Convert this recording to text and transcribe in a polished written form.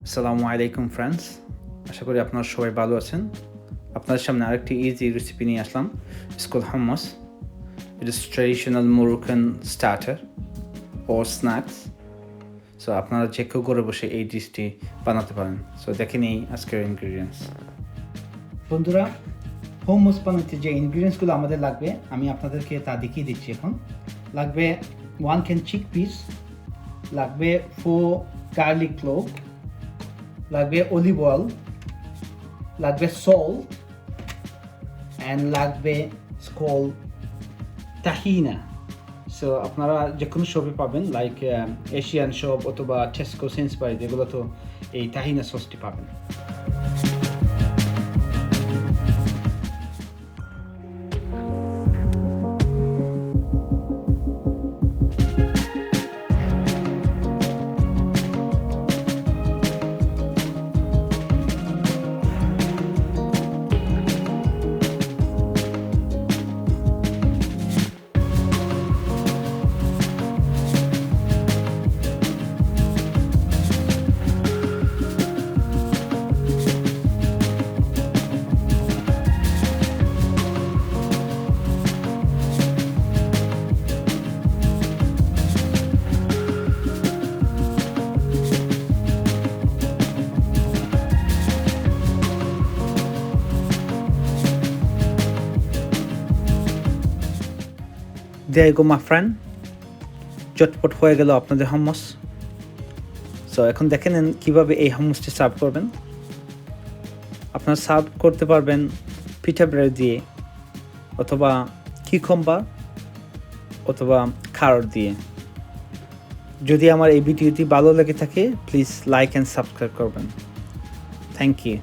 আসসালামু আলাইকুম ফ্রেন্ডস, আশা করি আপনারা সবাই ভালো আছেন। আপনাদের সামনে আরেকটি ইজি রেসিপি নিয়ে আসলাম। It's called hummus. It is traditional Moroccan starter or snacks. So আপনারা যে কেউ ঘরে বসে এই ডিশটি বানাতে পারেন। সো দেখে নিই আজকের ইনগ্রিডিয়েন্টস। বন্ধুরা, hummus বানাতে যে ইনগ্রিডিয়েন্টসগুলো আমাদের লাগবে আমি আপনাদেরকে তা দেখিয়ে দিচ্ছি। এখন লাগবে 1 can chickpeas, লাগবে 4 garlic clove, লাগবে অলিভ অয়েল, লাগবে সল্ট অ্যান্ড লাগবে স্কল তাহিনা। সো আপনারা যে কোনো শপে পাবেন, লাইক এশিয়ান শপ অথবা টেস্কো, সেন্সবারি, এগুলো তো এই তাহিনা সসটি পাবেন। There you go my friend, চটপট হয়ে গেল আপনাদের হাম্মাস। সো এখন দেখে নেন কীভাবে এই হাম্মাসটি সার্ভ করবেন। আপনারা সার্ভ করতে পারবেন পিঠা ব্রেড দিয়ে, অথবা কিউকাম্বার, অথবা খারট দিয়ে। যদি আমার এই ভিডিওটি ভালো লেগে থাকে প্লিজ লাইক অ্যান্ড সাবস্ক্রাইব করবেন। Thank you.